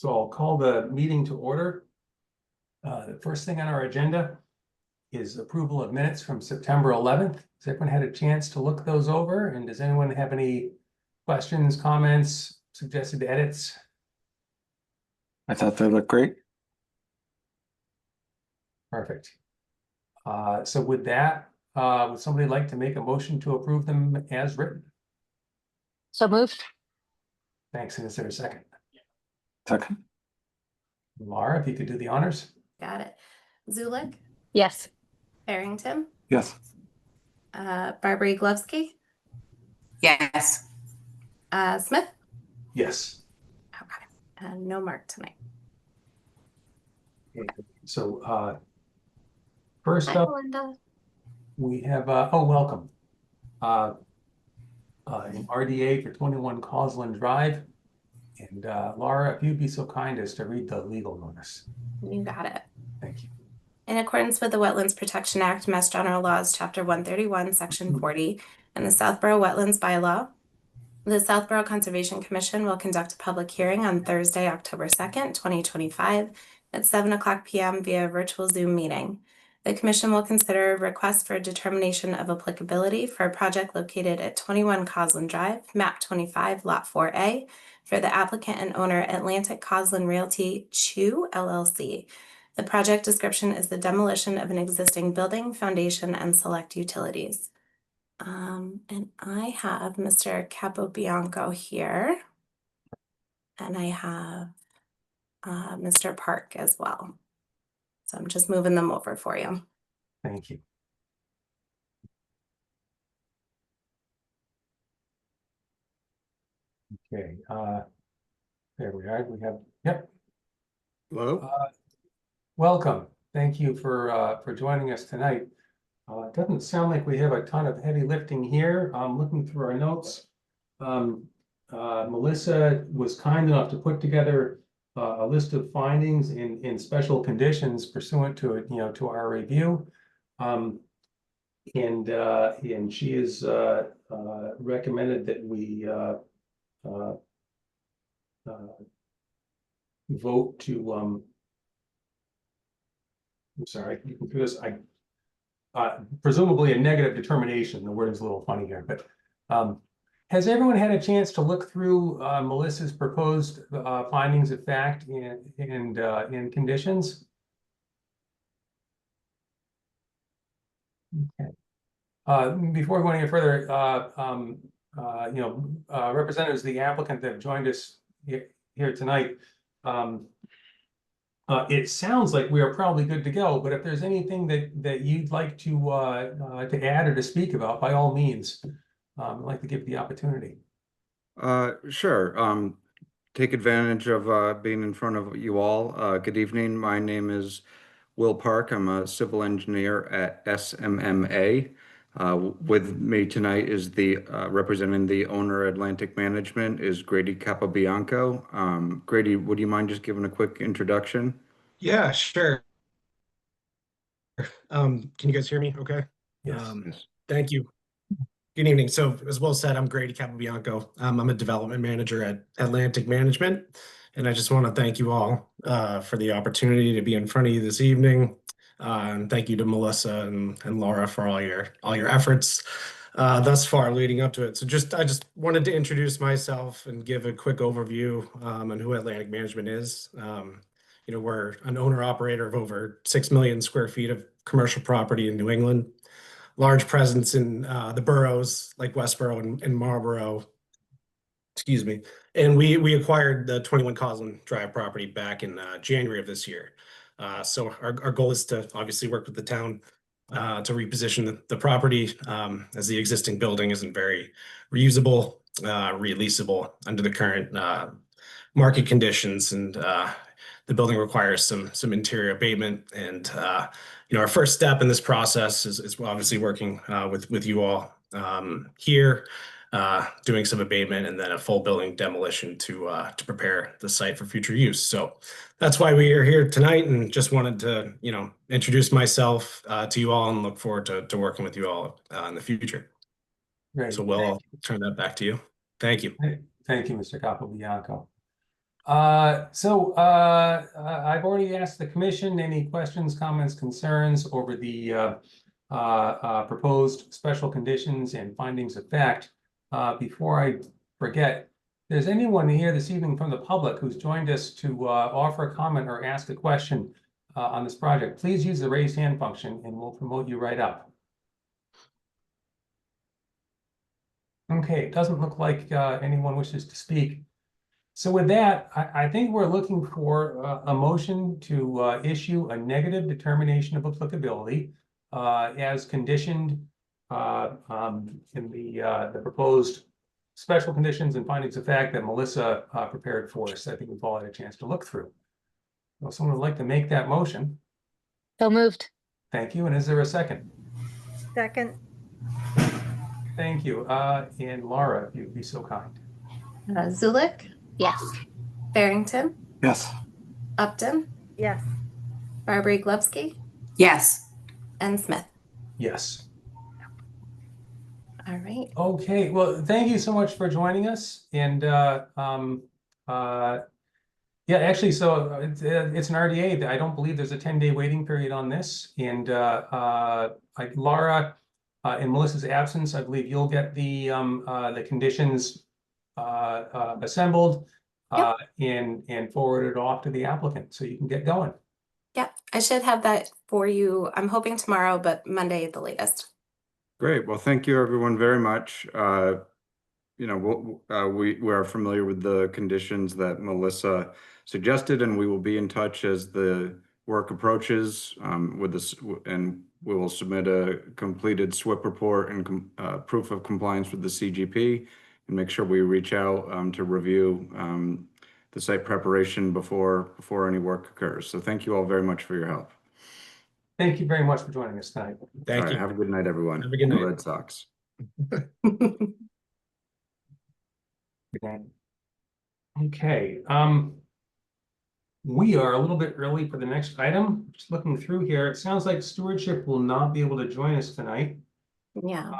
So I'll call the meeting to order. The first thing on our agenda is approval of minutes from September 11th. Has everyone had a chance to look those over? And does anyone have any questions, comments, suggested edits? I thought they looked great. Perfect. So with that, would somebody like to make a motion to approve them as written? So moved. Thanks. And is there a second? Second. Laura, if you could do the honors. Got it. Zulik, Yes. Barrington, Yes. Barbary Glovsky, Yes. Smith. Yes. Okay. And no Mark tonight. Okay. So first Hi, up, Melinda. we have, welcome. An RDA for 21 Causland Drive. And Laura, if you'd be so kind as to read the legal notice. You got it. Thank you. In accordance with the Wetlands Protection Act, Mass General Laws, Chapter 131, Section 40, and the Southborough Wetlands Bylaw, the Southborough Conservation Commission will conduct a public hearing on Thursday, October 2nd, 2025 at 7:00 p.m. via virtual Zoom meeting. The Commission will consider requests for a determination of applicability for a project located at 21 Causland Drive, Map 25, Lot 4A, for the applicant and owner Atlantic Causland Realty Chu LLC. The project description is the demolition of an existing building, foundation, and select utilities. And I have Mr. Capobianco here. And I have Mr. Park as well. So I'm just moving them over for you. Thank you. Okay, there we are. We have, yep. Hello. Welcome. Thank you for joining us tonight. It doesn't sound like we have a ton of heavy lifting here. I'm looking through our notes. Melissa was kind enough to put together a list of findings in special conditions pursuant to it, to our review. And she has recommended that we vote to I'm sorry, you can do this. Presumably a negative determination. The word is a little funny here, but has everyone had a chance to look through Melissa's proposed findings of fact and conditions? Okay. Before going any further, representatives of the applicant that have joined us here tonight. It sounds like we are probably good to go, but if there's anything that you'd like to add or to speak about, by all means, I'd like to give the opportunity. Sure. Take advantage of being in front of you all. Good evening. My name is Will Park. I'm a civil engineer at SMMA. With me tonight is the representing the owner, Atlantic Management, is Grady Capobianco. Grady, would you mind just giving a quick introduction? Yeah, sure. Can you guys hear me okay? Yes. Thank you. Good evening. So as Will said, I'm Grady Capobianco. I'm a development manager at Atlantic Management. And I just want to thank you all for the opportunity to be in front of you this evening. And thank you to Melissa and Laura for all your efforts thus far leading up to it. So I just wanted to introduce myself and give a quick overview on who Atlantic Management is. We're an owner-operator of over 6 million square feet of commercial property in New England, large presence in the boroughs like Westboro and Marlboro. Excuse me. And we acquired the 21 Causland Drive property back in January of this year. So our goal is to obviously work with the town to reposition the property as the existing building isn't very reusable, releasable under the current market conditions, and the building requires some interior abatement. And our first step in this process is obviously working with you all here, doing some abatement and then a full building demolition to prepare the site for future use. So that's why we are here tonight, and just wanted to introduce myself to you all and look forward to working with you all in the future. Great. So Will, I'll turn that back to you. Thank you. Thank you, Mr. Capobianco. I've already asked the commission any questions, comments, concerns over the proposed special conditions and findings of fact. Before I forget, there's anyone here this evening from the public who's joined us to offer a comment or ask a question on this project, please use the raise hand function and we'll promote you right up. Okay, it doesn't look like anyone wishes to speak. So with that, I think we're looking for a motion to issue a negative determination of applicability as conditioned in the proposed special conditions and findings of fact that Melissa prepared for us. I think we've all had a chance to look through. Well, someone would like to make that motion. So moved. Thank you. And is there a second? Second. Thank you. And Laura, if you'd be so kind. Zulik, Yes. Barrington, Yes. Upton, Yes. Barbary-Glubsky, Yes. and Smith. Yes. All right. Okay, well, thank you so much for joining us. And yeah, actually, so it's an RDA. I don't believe there's a 10-day waiting period on this. And Laura, in Melissa's absence, I believe you'll get the conditions assembled and forwarded off to the applicant so you can get going. Yeah, I should have that for you. I'm hoping tomorrow, but Monday at the latest. Great. Well, thank you everyone very much. You know, we are familiar with the conditions that Melissa suggested, and we will be in touch as the work approaches with this, and we will submit a completed SWIP report and proof of compliance with the CGP, and make sure we reach out to review the site preparation before any work occurs. So thank you all very much for your help. Thank you very much for joining us tonight. Thank All right, you. have a good night, everyone. Have a good Go night. Red Sox. Good night. Okay, we are a little bit early for the next item. Just looking through here, it sounds like stewardship will not be able to join us tonight. Yeah.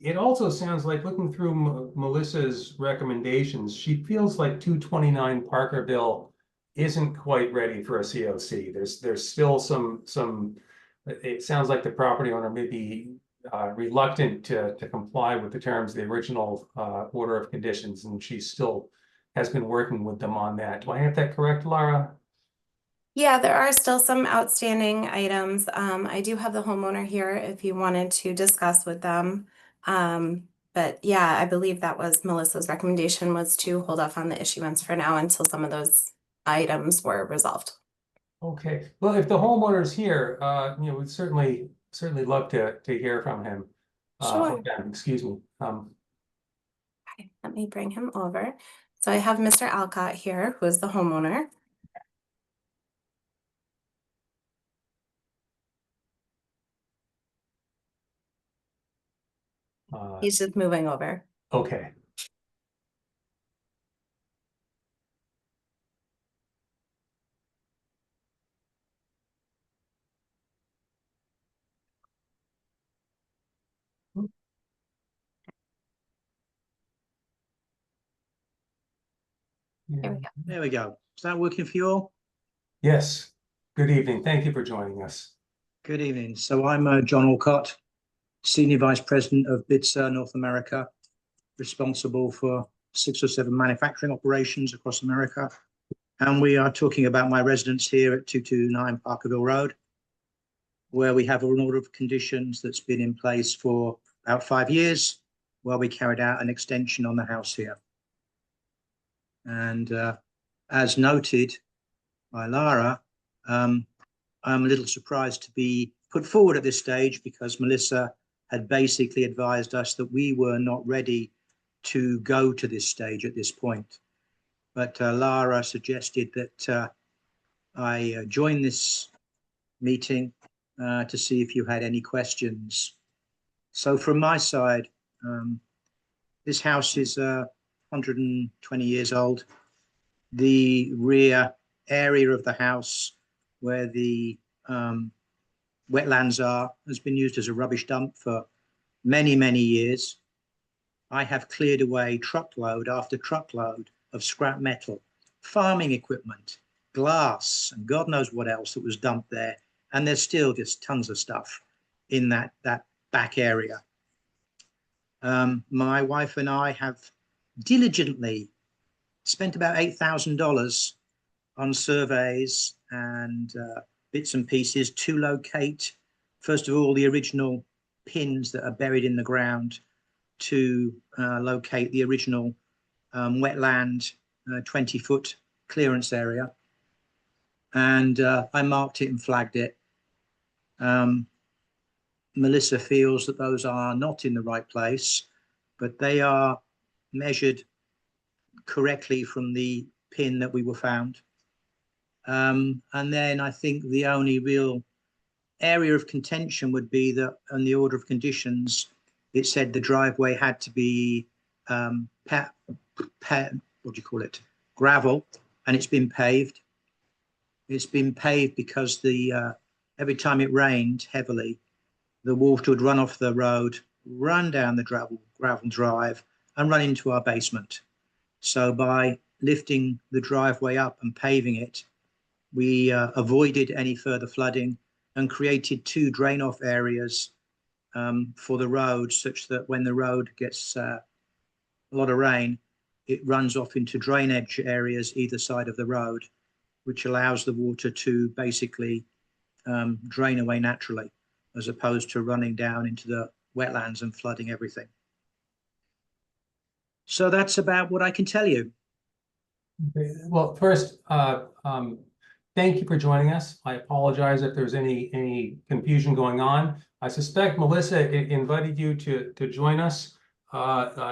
It also sounds like, looking through Melissa's recommendations, she feels like 229 Parkerville isn't quite ready for a COC. There's still some. It sounds like the property owner may be reluctant to comply with the terms of the original order of conditions, and she still has been working with them on that. Do I have that correct, Laura? Yeah, there are still some outstanding items. I do have the homeowner here if you wanted to discuss with them. But yeah, I believe that was Melissa's recommendation, was to hold off on the issuance for now until some of those items were resolved. Okay, well, if the homeowner's here, you know, we'd certainly love to hear from him. Sure. Excuse me. Okay, let me bring him over. So I have Mr. Alcott here, who is the homeowner. He's just moving over. Okay. There we go. There we go. Is that working for you all? Yes. Good evening. Thank you for joining us. Good evening. So I'm John Alcott, Senior Vice President of BITSA North America, responsible for 6 or 7 manufacturing operations across America. And we are talking about my residence here at 229 Parkerville Road, where we have an order of conditions that's been in place for about 5 years, while we carried out an extension on the house here. And as noted by Lara, I'm a little surprised to be put forward at this stage, because Melissa had basically advised us that we were not ready to go to this stage at this point. But Lara suggested that I join this meeting to see if you had any questions. So from my side, this house is 120 years old. The rear area of the house where the wetlands are has been used as a rubbish dump for many, many years. I have cleared away truckload after truckload of scrap metal, farming equipment, glass, and God knows what else that was dumped there. And there's still just tons of stuff in that back area. My wife and I have diligently spent about $8,000 on surveys and bits and pieces to locate, first of all, the original pins that are buried in the ground, to locate the original wetland 20-foot clearance area. And I marked it and flagged it. Melissa feels that those are not in the right place, but they are measured correctly from the pin that we were found. And then I think the only real area of contention would be that on the order of conditions, it said the driveway had to be what do you call it? Gravel, and it's been paved. It's been paved because the every time it rained heavily, the water would run off the road, run down the gravel drive, and run into our basement. So by lifting the driveway up and paving it, we avoided any further flooding and created 2 drain-off areas for the road, such that when the road gets a lot of rain, it runs off into drainage areas either side of the road, which allows the water to basically drain away naturally, as opposed to running down into the wetlands and flooding everything. So that's about what I can tell you. Okay, well, first, thank you for joining us. I apologize if there's any confusion going on. I suspect Melissa invited you to join us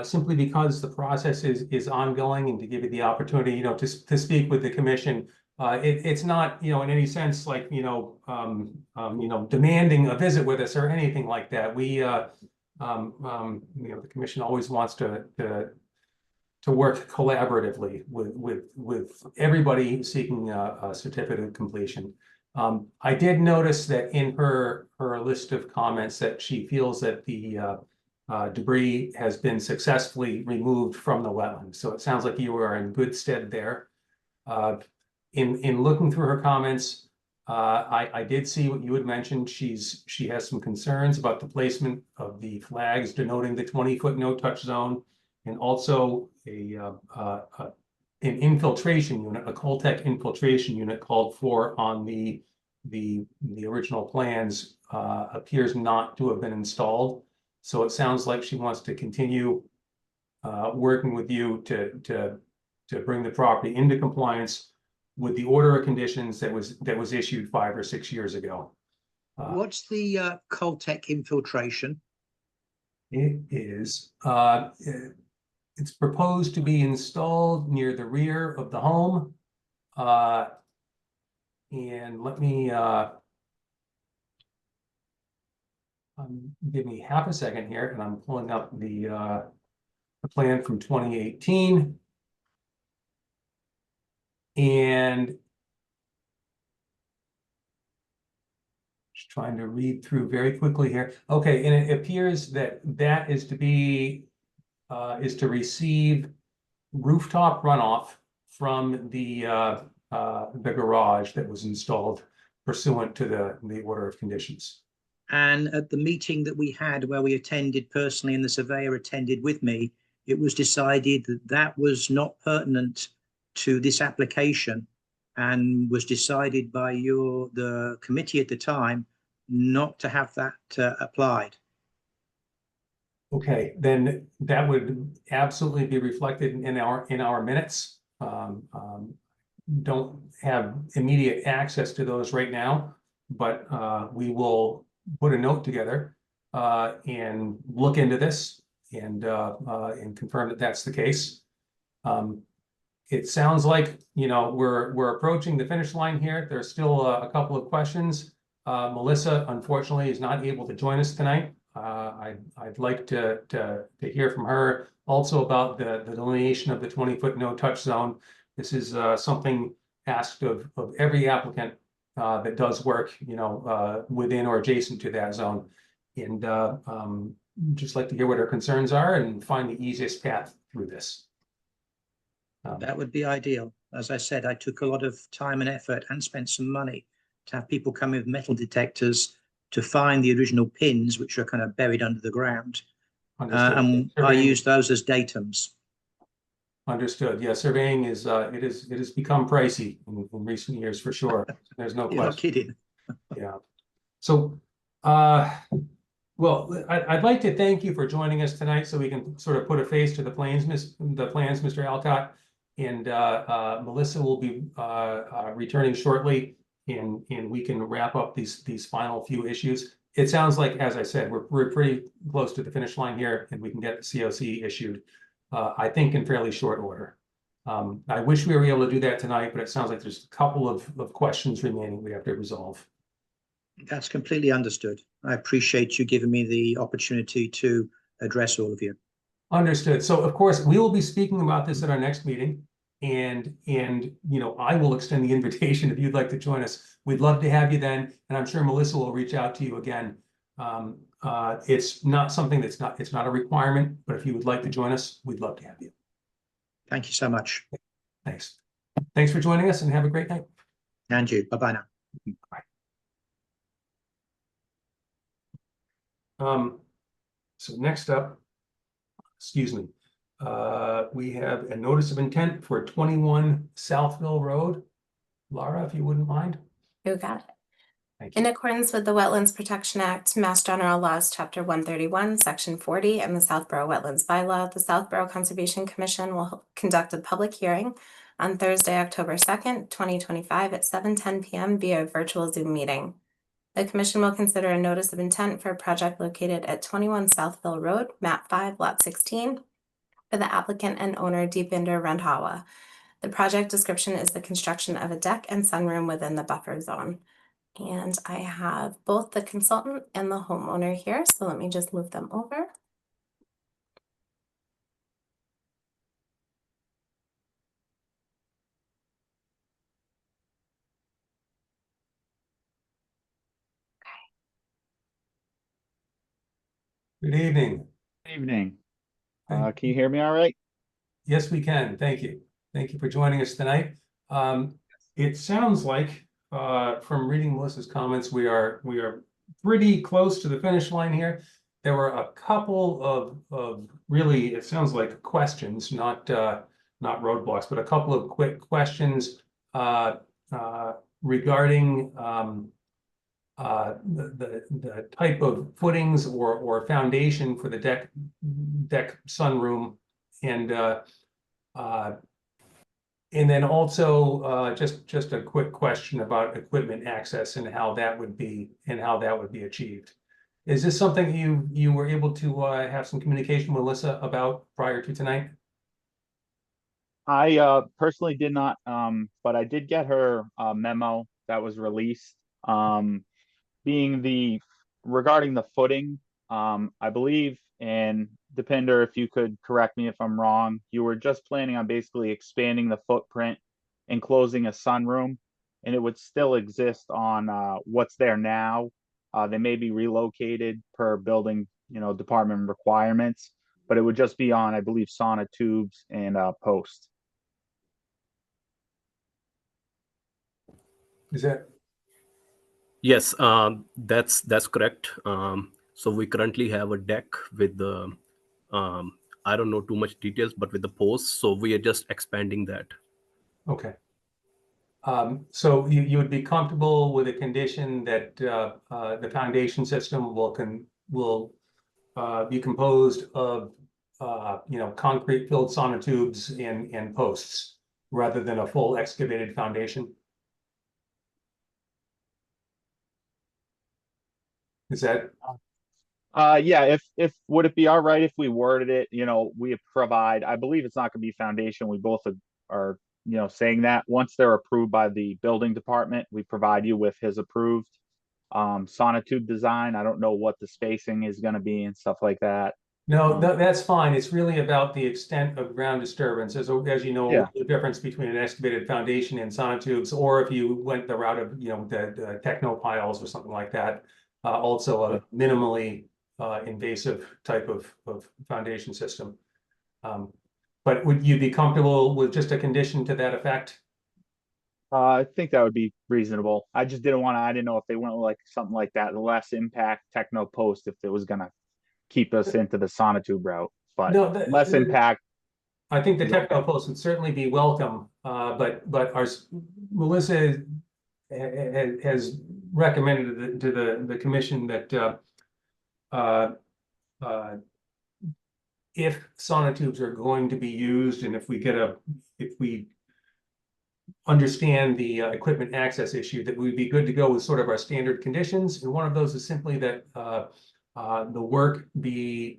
simply because the process is ongoing, and to give you the opportunity, you know, to speak with the commission. It's not, you know, in any sense like, demanding a visit with us or anything like that. We, the commission always wants to work collaboratively with everybody seeking a certificate of completion. I did notice that in her list of comments that she feels that the debris has been successfully removed from the wetland. So it sounds like you are in good stead there. In looking through her comments, I did see what you had mentioned. She has some concerns about the placement of the flags denoting the 20-foot no-touch zone, and also an infiltration unit, a Coltech infiltration unit called for on the original plans appears not to have been installed. So it sounds like she wants to continue working with you to bring the property into compliance with the order of conditions that was issued 5 or 6 years ago. What's the Coltech infiltration? It is it's proposed to be installed near the rear of the home. And let me give me half a second here, and I'm pulling up the plan from 2018. And just trying to read through very quickly here. Okay, and it appears that is to be receive rooftop runoff from the garage that was installed pursuant to the order of conditions. And at the meeting that we had, where we attended personally and the surveyor attended with me, it was decided that that was not pertinent to this application, and was decided by the committee at the time not to have that applied. Okay, then that would absolutely be reflected in our minutes. Don't have immediate access to those right now, but we will put a note together and look into this and confirm that that's the case. It sounds like, you know, we're approaching the finish line here. There's still a couple of questions. Melissa, unfortunately, is not able to join us tonight. I'd like to hear from her also about the delineation of the 20-foot no-touch zone. This is something asked of every applicant that does work, you know, within or adjacent to that zone. And just like to hear what her concerns are and find the easiest path through this. That would be ideal. As I said, I took a lot of time and effort and spent some money to have people come with metal detectors to find the original pins, which are kind of buried under the ground. Understood. And I Surveying- use those as datums. Understood. Yeah, surveying is, it has become pricey in recent years for sure. There's no You're not question. kidding. Yeah. So, well, I'd like to thank you for joining us tonight so we can sort of put a face to the plans, Mr. Alcott. And Melissa will be returning shortly and we can wrap up these final few issues. It sounds like, as I said, we're pretty close to the finish line here and we can get the COC issued, I think in fairly short order. I wish we were able to do that tonight, but it sounds like there's a couple of questions remaining we have to resolve. That's completely understood. I appreciate you giving me the opportunity to address all of you. Understood. So of course, we will be speaking about this at our next meeting. And you know, I will extend the invitation if you'd like to join us. We'd love to have you then. And I'm sure Melissa will reach out to you again. It's not something it's not a requirement, but if you would like to join us, we'd love to have you. Thank you so much. Thanks. Thanks for joining us and have a great night. And you. Bye-bye now. So next up, excuse me, we have a notice of intent for 21 Southville Road. Laura, if you wouldn't mind. You got it. Thank In you. accordance with the Wetlands Protection Act, Mass General Laws, Chapter 131, Section 40, and the Southborough Wetlands Bylaw, the Southborough Conservation Commission will conduct a public hearing on Thursday, October 2nd, 2025 at 7:10 p.m. via virtual Zoom meeting. The commission will consider a notice of intent for a project located at 21 Southville Road, map 5, lot 16, for the applicant and owner Deepinder Randhawa. The project description is the construction of a deck and sunroom within the buffer zone. And I have both the consultant and the homeowner here, so let me just move them over. Good evening. Evening. Thank- Can you hear me all right? Yes, we can. Thank you. Thank you for joining us tonight. It sounds like, from reading Melissa's comments, we are pretty close to the finish line here. There were a couple of really, it sounds like questions, not roadblocks, but a couple of quick questions regarding the type of footings or foundation for the deck sunroom and then also just a quick question about equipment access and how that would be achieved. Is this something you were able to have some communication with Melissa about prior to tonight? I personally did not, but I did get her memo that was released. Regarding the footing, I believe, and Deepinder, if you could correct me if I'm wrong, you were just planning on basically expanding the footprint, enclosing a sunroom, and it would still exist on what's there now. They may be relocated per building, department requirements, but it would just be on, I believe, sonotubes and posts. Is that Yes, that's correct. So we currently have a deck with the, I don't know too much details, but with the posts. So we are just expanding that. okay? So you would be comfortable with a condition that the foundation system will be composed of concrete filled sonotubes and posts rather than a full excavated foundation? Is that Yeah, if would it be all right if we worded it, we provide, I believe it's not gonna be foundation. We both are, saying that once they're approved by the building department, we provide you with his approved sonotube design. I don't know what the spacing is gonna be and stuff like that. No, that's fine. It's really about the extent of ground disturbance. As you know, Yeah. the difference between an excavated foundation and sonotubes, or if you went the route of, the techno piles or something like that. Also a minimally invasive type of foundation system. But would you be comfortable with just a condition to that effect? I think that would be reasonable. I just didn't want to, I didn't know if they went with like something like that, less impact techno post, if it was gonna keep us into the sonotube route, but No, less impact. I think the is techno okay. post would certainly be welcome, but Melissa has recommended to the commission that if sonotubes are going to be used, and if we understand the equipment access issue, that we'd be good to go with sort of our standard conditions, and one of those is simply that the work be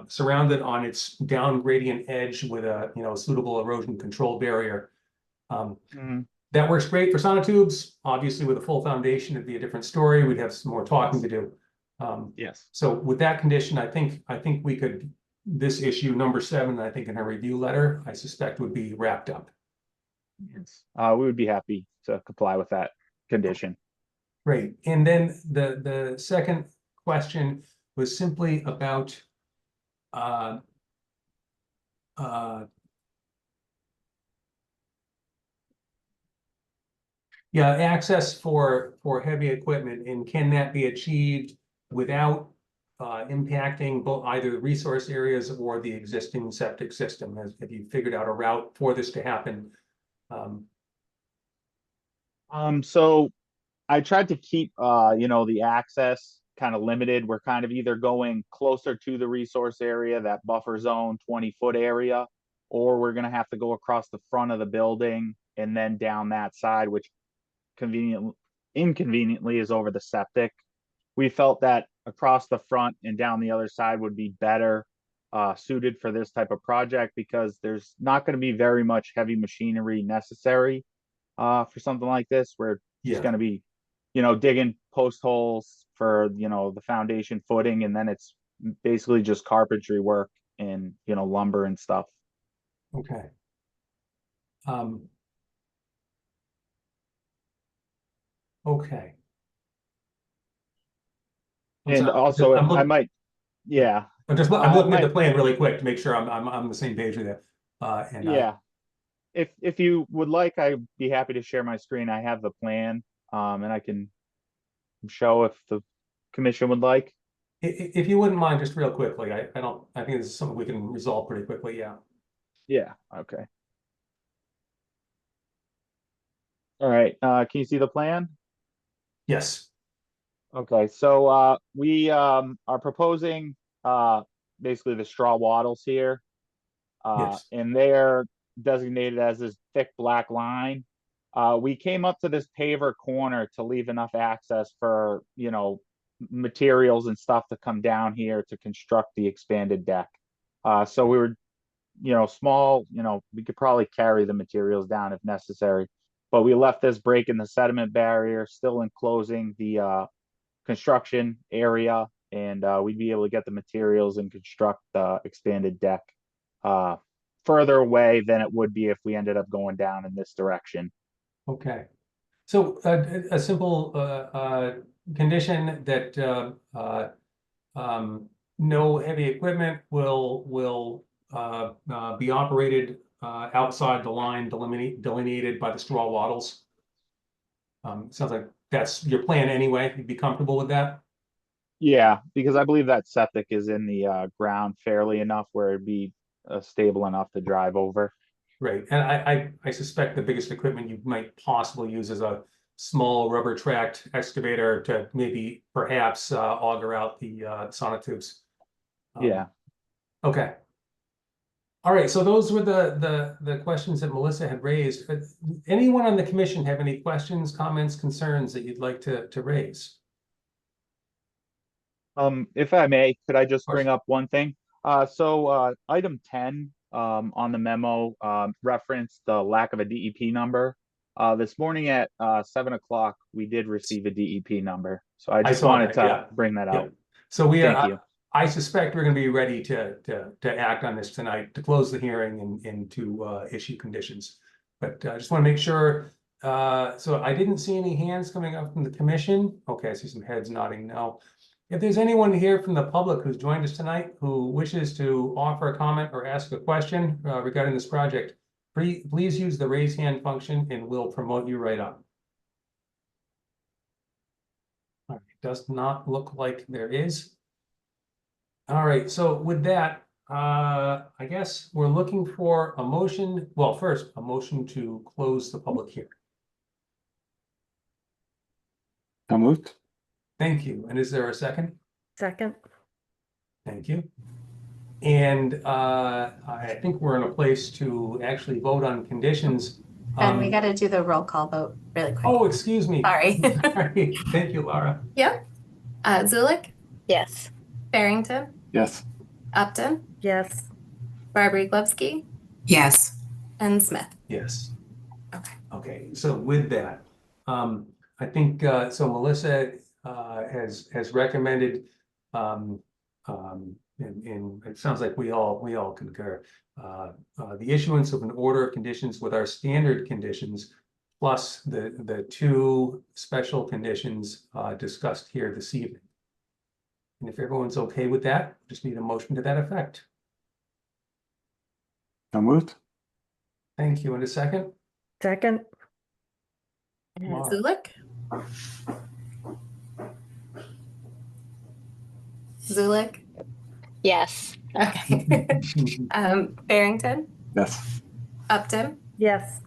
surrounded on its down gradient edge with a suitable erosion control barrier. That works great for sonotubes. Obviously, with a full foundation, it'd be a different story. We'd have some more talking to do. Yes. So with that condition, I think we could, this issue number 7, I think in her review letter, I suspect would be wrapped up. Yes. We would be happy to comply with that condition. Great. And then the second question was simply about yeah, access for heavy equipment, and can that be achieved without impacting both either the resource areas or the existing septic system? Have you figured out a route for this to happen? So I tried to keep the access kind of limited. We're kind of either going closer to the resource area, that buffer zone 20-foot area, or we're gonna have to go across the front of the building and then down that side, which inconveniently is over the septic. We felt that across the front and down the other side would be better suited for this type of project, because there's not going to be very much heavy machinery necessary for something like this. We're just going to be, digging post holes for, the foundation footing, and then it's basically just carpentry work and, lumber and stuff. Okay. Okay. I'm And sorry. also, I'm I looking- might, yeah. I'm looking at the might- plan really quick to make sure I'm on the same page with it. And Yeah. If you would like, I'd be happy to share my screen. I have the plan, and I can show if the commission would like. If you wouldn't mind, just real quickly, I think this is something we can resolve pretty quickly. Yeah. Yeah, okay. All right, can you see the plan? Yes. Okay, so we are proposing basically the straw wattles here. Yes. And they're designated as this thick black line. We came up to this paver corner to leave enough access for, materials and stuff to come down here to construct the expanded deck. So we were, small, we could probably carry the materials down if necessary, but we left this break in the sediment barrier, still enclosing the construction area, and we'd be able to get the materials and construct the expanded deck further away than it would be if we ended up going down in this direction. Okay. So a simple condition that no heavy equipment will be operated outside the line delineated by the straw wattles. Sounds like that's your plan anyway. You'd be comfortable with that? Yeah, because I believe that septic is in the ground fairly enough where it'd be stable enough to drive over. Right, and I suspect the biggest equipment you might possibly use is a small rubber tracked excavator to maybe perhaps auger out the sonotubes. Yeah. Okay. All right, so those were the questions that Melissa had raised. Anyone on the commission have any questions, comments, concerns that you'd like to raise? If I may, could I just course. bring up one thing? So item 10 on the memo referenced the lack of a DEP number. This morning at 7 o'clock, we did receive a DEP number. So I just saw wanted that, to yeah. bring that Yeah. out. So we Thank are, you. I suspect we're gonna be ready to act on this tonight, to close the hearing and to issue conditions. But I just want to make sure, so I didn't see any hands coming up from the commission. Okay, I see some heads nodding now. If there's anyone here from the public who's joined us tonight who wishes to offer a comment or ask a question regarding this project, please use the raise hand function and we'll promote you right up. All right, does not look like there is. All right, so with that, I guess we're looking for a motion. Well, first, a motion to close the public hearing. So moved. Thank you. And is there a second? Second. Thank you. And I think we're in a place to actually vote on conditions. And we got to do the roll call vote really quick. Oh, excuse me. Sorry. Sorry. Thank you, Laura. Yep. Zulik, Yes. Barrington, Yes. Upton, Yes. Barbary Glebsky, Yes. and Smith. Yes. Okay. Okay, so with that, I think, so Melissa has recommended, and it sounds like we all concur, the issuance of an order of conditions with our standard conditions, plus the two special conditions discussed here this evening. And if everyone's okay with that, just need a motion to that effect. So moved. Thank you. And a second? Second. Laura. Zulik, Zulik. Yes. Okay. Barrington, Yes. Upton, Yes.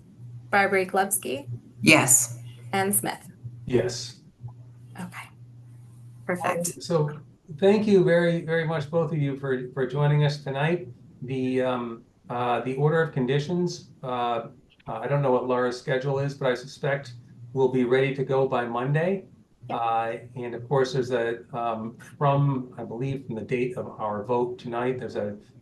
Barbary Glebsky, Yes. and Smith. Yes. Okay. Perfect. So thank you very, very much, both of you, for joining us tonight. The order of conditions, I don't know what Laura's schedule is, but I suspect we'll be ready to go by Monday. And of course, there's I believe from the date of our vote tonight,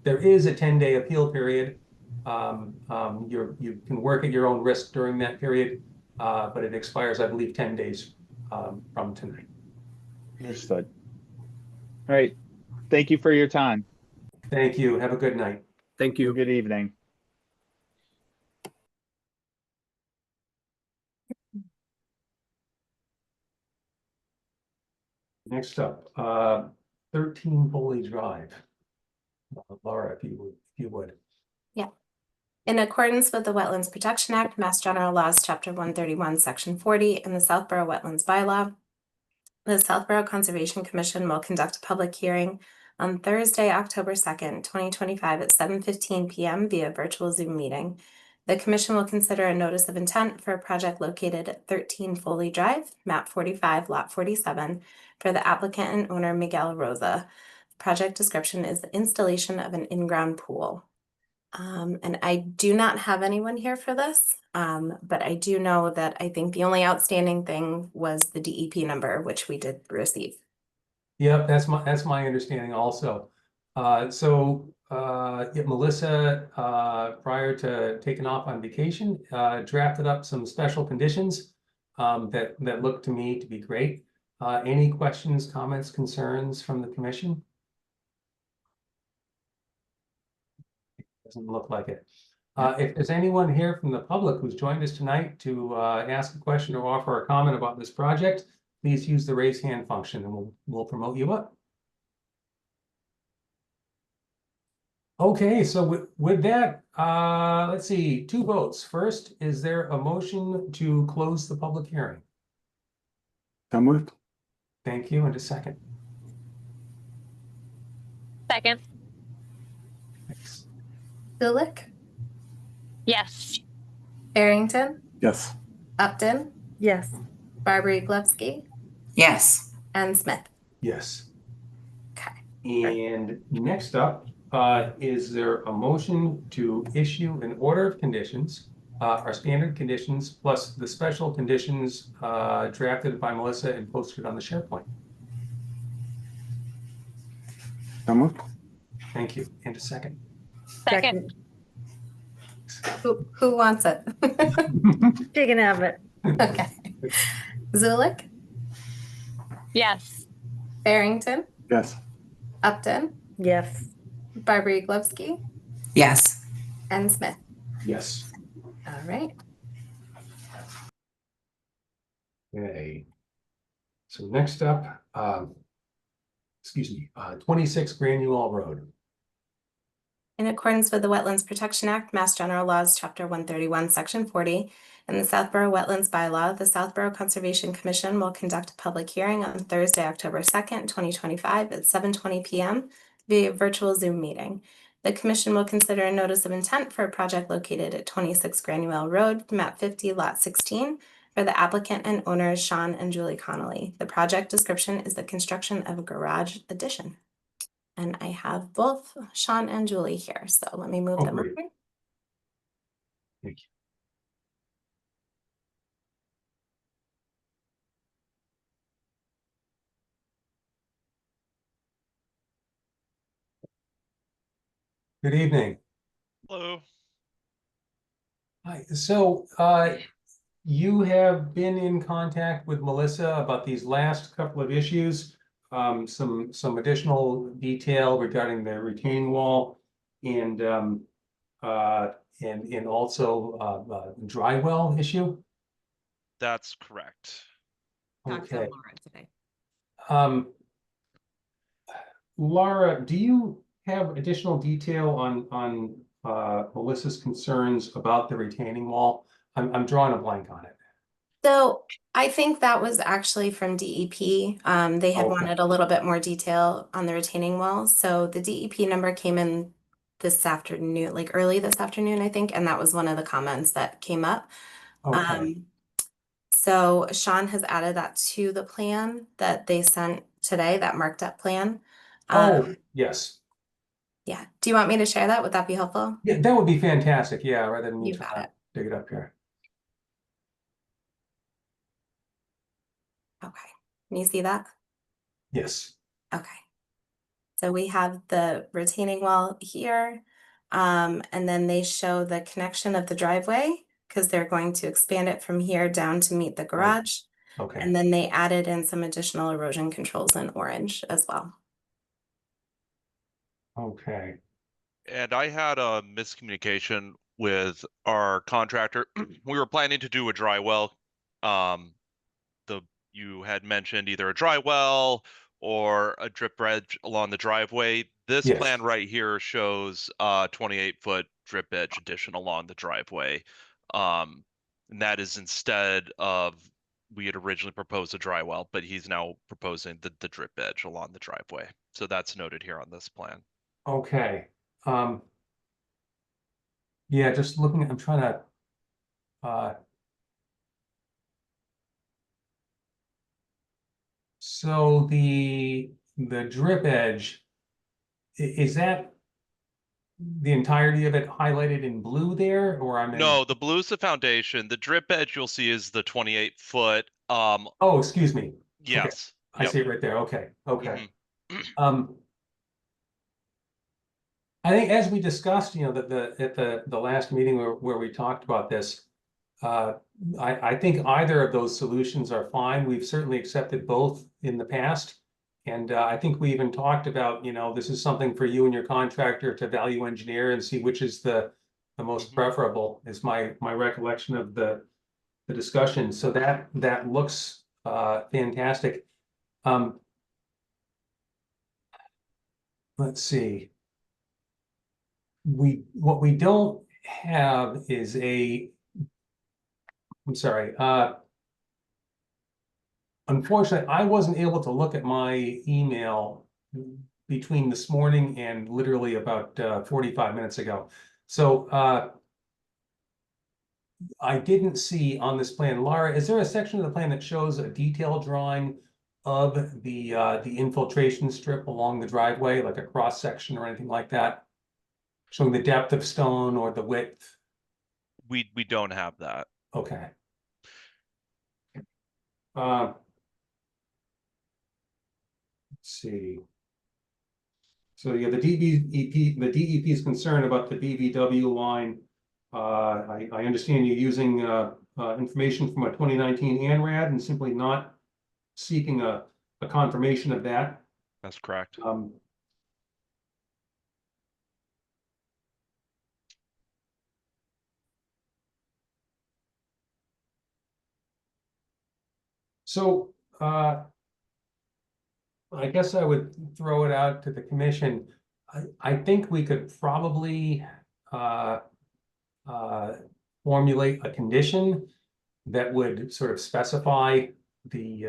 there is a 10-day appeal period. You can work at your own risk during that period, but it expires, I believe, 10 days from tonight. Understood. All right. Thank you for your time. Thank you. Have a good night. Thank you. Good evening. Next up, 13 Foley Drive. Laura, if you would. In accordance with the Wetlands Protection Act, Mass General Laws, Chapter 131, Section 40, and the Southborough Wetlands Bylaw, the Southborough Conservation Commission will conduct a public hearing on Thursday, October 2nd, 2025 at 7:15 p.m. via virtual Zoom meeting. The commission will consider a notice of intent for a project located at 13 Foley Drive, map 45, lot 47, for the applicant and owner Miguel Rosa. Project description is the installation of an in-ground pool. And I do not have anyone here for this, but I do know that I think the only outstanding thing was the DEP number, which we did receive. Yep, that's my understanding also. Melissa, prior to taking off on vacation, drafted up some special conditions that look to me to be great. Any questions, comments, concerns from the commission? Doesn't look like it. If there's anyone here from the public who's joined us tonight to ask a question or offer a comment about this project, please use the raise hand function and we'll promote you up. Okay, so with that, let's see, 2 votes. First, is there a motion to close the public hearing? So moved. Thank you. And a second. Second. Thanks. Zulik, Yes. Barrington, Yes. Upton, Yes. Barbary Glebsky, Yes. and Smith. Yes. Okay. And next up, is there a motion to issue an order of conditions, our standard conditions, plus the special conditions drafted by Melissa and posted on the SharePoint? So moved. Thank you. And a second. Second. Who wants it? You can have it. Okay. Zulik, Yes. Barrington, Yes. Upton, Yes. Barbary Glebsky, Yes. and Smith. Yes. All right. Okay. So next up, 26 Granule Road. In accordance with the Wetlands Protection Act, Mass General Laws, Chapter 131, Section 40, and the Southborough Wetlands Bylaw, the Southborough Conservation Commission will conduct a public hearing on Thursday, October 2nd, 2025 at 7:20 p.m. via virtual Zoom meeting. The commission will consider a notice of intent for a project located at 26 Granule Road, map 50, lot 16, for the applicant and owners Sean and Julie Connolly. The project description is the construction of a garage addition. And I have both Sean and Julie here, so let me move Oh, them over. great. Thank you. Good evening. Hello. Hi, so you have been in contact with Melissa about these last couple of issues. Some additional detail regarding the retaining wall and also dry well issue. That's correct. Talked to Okay. Laura today. Laura, do you have additional detail on Melissa's concerns about the retaining wall? I'm drawing a blank on it. So I think that was actually from DEP. They had Okay. wanted a little bit more detail on the retaining wall. So the DEP number came in this afternoon, like early this afternoon, I think, and that was one of the comments that came up. Okay. So Sean has added that to the plan that they sent today, that marked up plan. Oh, yes. Yeah. Do you want me to share that? Would that be helpful? Yeah, that would be fantastic. Yeah, rather than me You trying got to it. dig it up here. Okay. Can you see that? Yes. Okay. So we have the retaining wall here. And then they show the connection of the driveway because they're going to expand it from here down to meet the garage. Okay. And then they added in some additional erosion controls in orange as well. Okay. And I had a miscommunication with our contractor. We were planning to do a dry well. You had mentioned either a dry well or a drip edge along the driveway. This Yes. plan right here shows 28-foot drip edge addition along the driveway. And that is instead of, we had originally proposed a dry well, but he's now proposing the drip edge along the driveway. So that's noted here on this plan. Okay. Yeah, just looking, I'm trying to so the drip edge, is that the entirety of it highlighted in blue there, or I'm in? No, the blue's the foundation. The drip edge you'll see is the 28-foot. Oh, excuse me. Yes. I see it right there. Okay. Okay. Mhm. I think as we discussed, you know, at the last meeting where we talked about this, I think either of those solutions are fine. We've certainly accepted both in the past. And I think we even talked about, you know, this is something for you and your contractor to value engineer and see which is the most preferable, is my recollection of the discussion. So that looks fantastic. Let's see. What we don't have is I'm sorry, unfortunately, I wasn't able to look at my email between this morning and literally about 45 minutes ago. So I didn't see on this plan. Laura, is there a section of the plan that shows a detailed drawing of the infiltration strip along the driveway, like a cross section or anything like that? Showing the depth of stone or the width? We don't have that. Okay. Let's see. So yeah, the DEP is concerned about the BVW line. I understand you're using information from a 2019 ANRAD and simply not seeking a confirmation of that. That's correct. So I guess I would throw it out to the commission. I think we could probably formulate a condition that would sort of specify the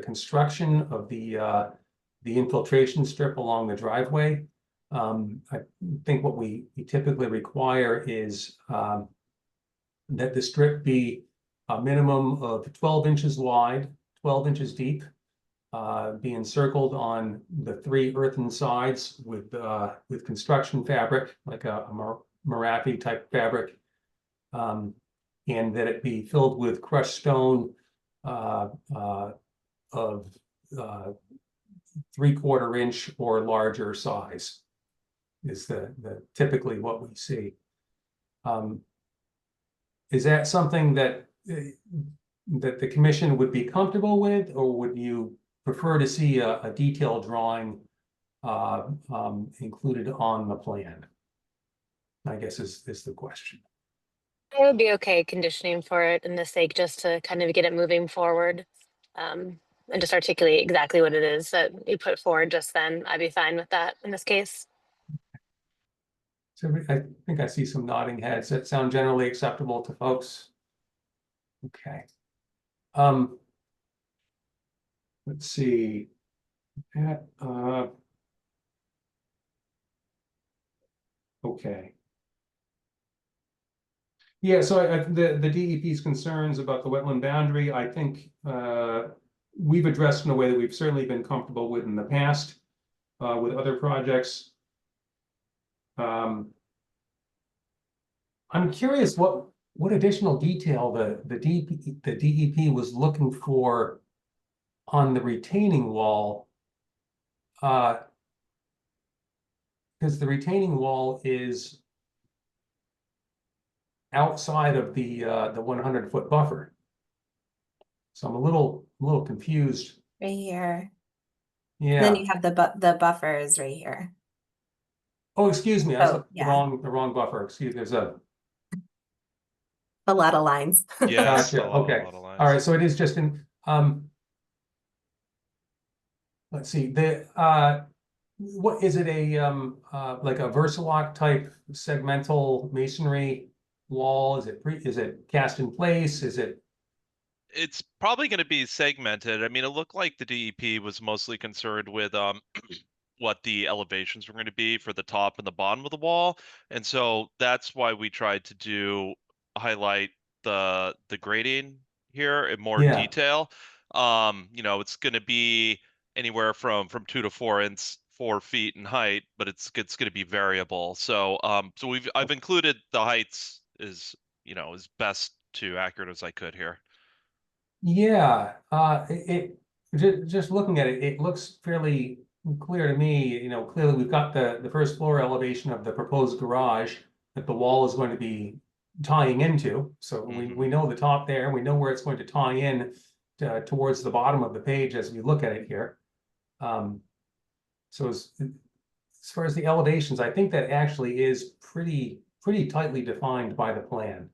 construction of the infiltration strip along the driveway. I think what we typically require is that the strip be a minimum of 12 inches wide, 12 inches deep, be encircled on the 3 earthen sides with construction fabric, like a Marafi type fabric, and that it be filled with crushed stone of 3/4 inch or larger size is the typically what we see. Is that something that that the commission would be comfortable with, or would you prefer to see a detailed drawing included on the plan? I guess is the question. I would be okay conditioning for it in the sake just to kind of get it moving forward. And just articulate exactly what it is that you put forward just then. I'd be fine with that in this case. So I think I see some nodding heads that sound generally acceptable to folks. Okay. Let's see. Okay. Yeah, so the DEP's concerns about the wetland boundary, I think we've addressed in a way that we've certainly been comfortable with in the past with other projects. I'm curious what additional detail the DEP was looking for on the retaining wall, because the retaining wall is outside of the 100-foot buffer. So I'm a little confused. Right here. Yeah. Then you have the buffers right here. Oh, excuse me. I Oh, said yeah. the wrong buffer. Excuse me. There's a lot of lines. Yeah, it's gotcha. a lot Okay. of lines. All right. So it is just in let's see. What is it, like a Versalock type segmental masonry wall? Is it cast in place? Is it? It's probably going to be segmented. I mean, it looked like the DEP was mostly concerned with what the elevations were going to be for the top and the bottom of the wall, and so that's why we tried to highlight the grading here in more detail. You know, it's going to be anywhere from 2 to 4 feet in height, but it's going to be variable. So so I've included the heights as best to accurate as I could here. Yeah, just looking at it, it looks fairly clear to me. You know, clearly we've got the first floor elevation of the proposed garage that the wall is going to be tying into. So we know the top there, and we know where it's going to tie in towards the bottom of the page as we look at it here. So as far as the elevations, I think that actually is pretty tightly defined by the plan.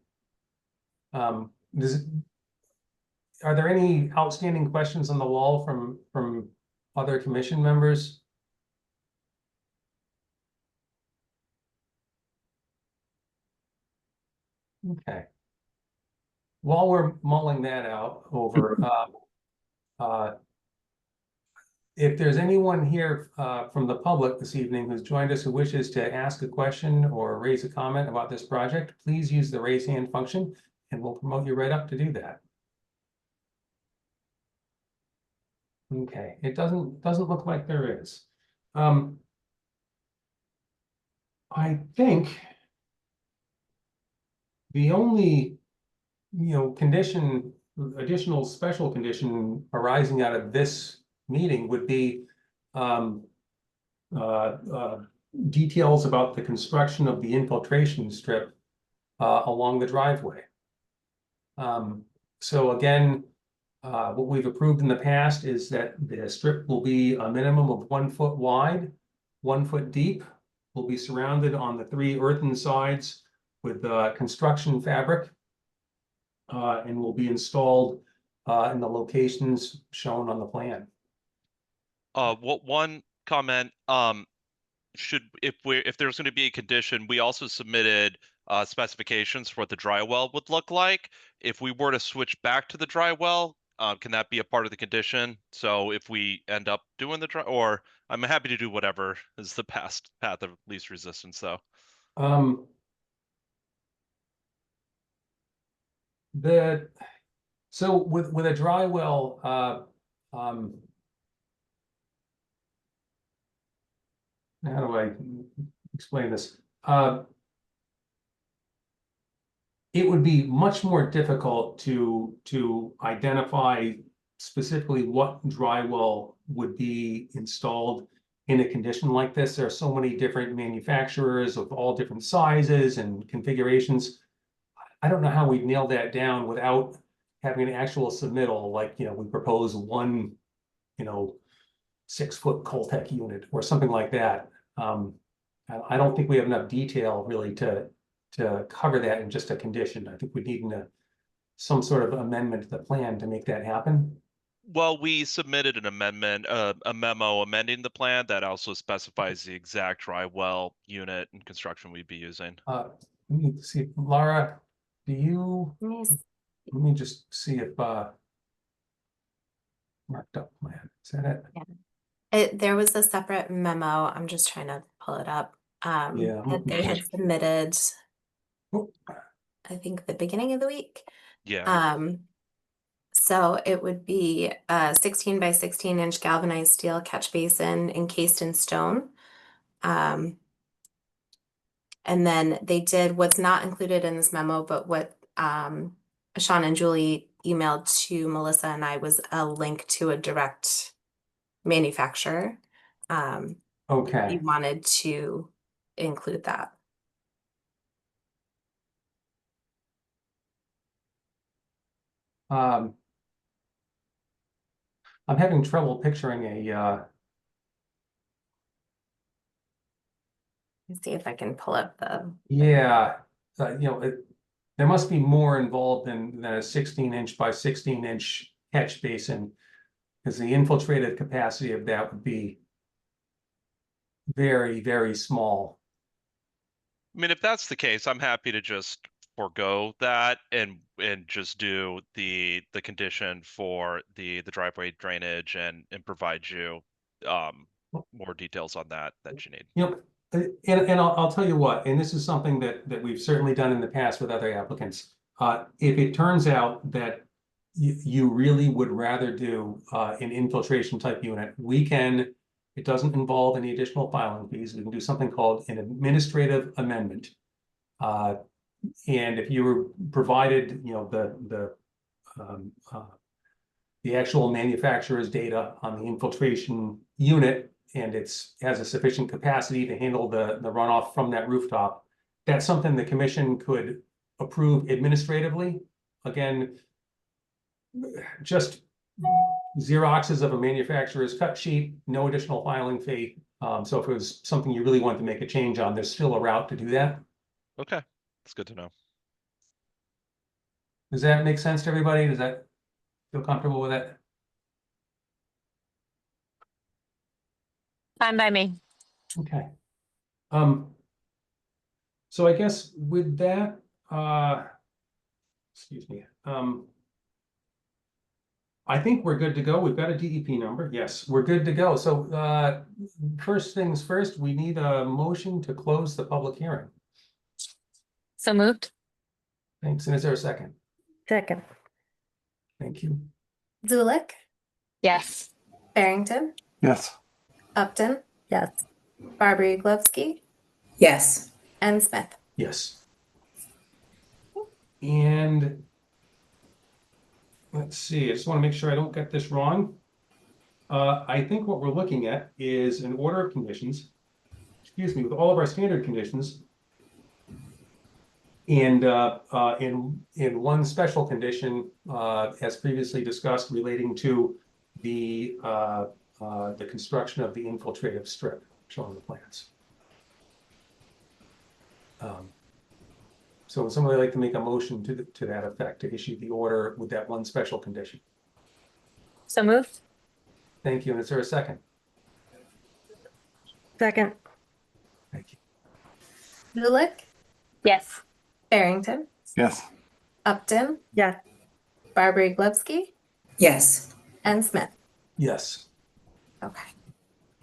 Are there any outstanding questions on the wall from other commission members? Okay. While we're mulling that out over, if there's anyone here from the public this evening who's joined us who wishes to ask a question or raise a comment about this project, please use the raise hand function and we'll promote you right up to do that. Okay, it doesn't look like there is. I think the only additional special condition arising out of this meeting would be details about the construction of the infiltration strip along the driveway. So again, what we've approved in the past is that the strip will be a minimum of 1 foot wide, 1 foot deep, will be surrounded on the 3 earthen sides with construction fabric, and will be installed in the locations shown on the plan. One comment, if there's gonna be a condition, we also submitted specifications for what the dry well would look like. If we were to switch back to the dry well, can that be a part of the condition? So if we end up doing the dry, or I'm happy to do whatever is the path of least resistance, though. So with a dry well, how do I explain this? It would be much more difficult to identify specifically what dry well would be installed in a condition like this. There are so many different manufacturers of all different sizes and configurations. I don't know how we'd nail that down without having an actual submittal, like, we propose one, 6-foot Coltech unit or something like that. I don't think we have enough detail really to cover that in just a condition. I think we need some sort of amendment to the plan to make that happen. Well, we submitted an amendment, a memo amending the plan that also specifies the exact dry well unit and construction we'd be using. Let me see, Laura, do you, let me just see if marked up plan, is that it? Yeah. There was a separate memo. I'm just trying to pull it up. Yeah. That they had submitted, Oh. I think the beginning of the week. Yeah. So it would be a 16 by 16 inch galvanized steel catch basin encased in stone. And then they did what's not included in this memo, but what Sean and Julie emailed to Melissa and I was a link to a direct manufacturer. Okay. We wanted to include that. I'm having trouble picturing a Let's see if I can pull up the. yeah, there must be more involved than a 16-inch by 16-inch catch basin, because the infiltrated capacity of that would be very, very small. I mean, if that's the case, I'm happy to just forego that and just do the condition for the driveway drainage and provide you more details on that you need. And I'll tell you what, and this is something that we've certainly done in the past with other applicants. If it turns out that you really would rather do an infiltration type unit, it doesn't involve any additional filing fees. We can do something called an administrative amendment. And if you were provided, the actual manufacturer's data on the infiltration unit, and has a sufficient capacity to handle the runoff from that rooftop, that's something the commission could approve administratively. Again, just Xeroxes of a manufacturer's cut sheet, no additional filing fee. So if it was something you really wanted to make a change on, there's still a route to do that. Okay, that's good to know. Does that make sense to everybody? Does that feel comfortable with it? Fine by me. Okay. So I guess with that, excuse me, I think we're good to go. We've got a DEP number. Yes, we're good to go. So first things first, we need a motion to close the public hearing. So moved. Thanks. And is there a second? Second. Thank you. Zulik, Yes. Barrington, Yes. Upton. Yes. Barber-Uglovsky Yes. and Smith. Yes. And let's see, I just want to make sure I don't get this wrong. I think what we're looking at is an order of conditions, excuse me, with all of our standard conditions. And in one special condition, as previously discussed, relating to the construction of the infiltrative strip shown on the plans. So would somebody like to make a motion to that effect, to issue the order with that one special condition? So moved. Thank you. And is there a second? Second. Thank you. Zulik, Yes. Barrington, Yes. Upton. Yes. Barbary Glebsky Yes. and Smith. Yes. Okay.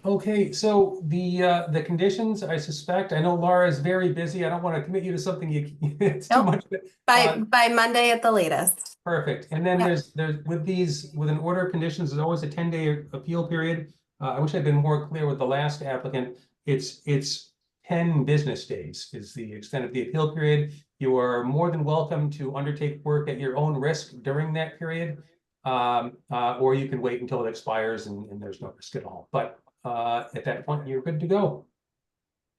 Okay, so the conditions, I suspect, I know Laura is very busy. I don't want to commit you to something it's too Nope. much. By Monday at the latest. Perfect. And then Yeah. there's with an order of conditions, there's always a 10-day appeal period. I wish I'd been more clear with the last applicant. It's 10 business days is the extent of the appeal period. You are more than welcome to undertake work at your own risk during that period. Or you can wait until it expires and there's no risk at all. But at that point, you're good to go.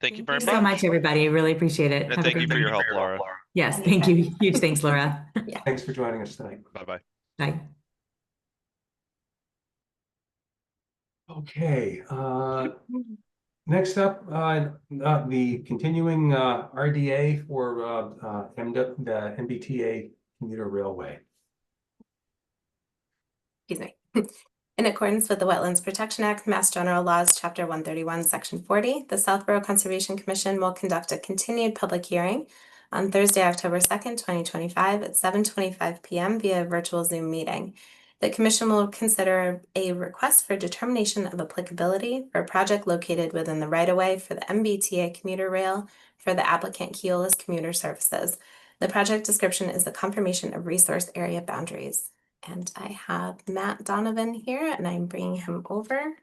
Thank you Thank very you much. so much, everybody. Really appreciate it. And Have a thank you great for your night. help, Laura. Yes, thank you. Huge thanks, Laura. Thanks for joining us tonight. Bye-bye. Bye. Okay, next up, the continuing RDA for the MBTA commuter railway. Excuse me. In accordance with the Wetlands Protection Act, Mass General Laws, Chapter 131, Section 40, the Southborough Conservation Commission will conduct a continued public hearing on Thursday, October 2nd, 2025 at 7:25 p.m. via virtual Zoom meeting. The commission will consider a request for determination of applicability for a project located within the right-of-way for the MBTA commuter rail for the applicant Keolis Commuter Services. The project description is the confirmation of resource area boundaries. And I have Matt Donovan here, and I'm bringing him over.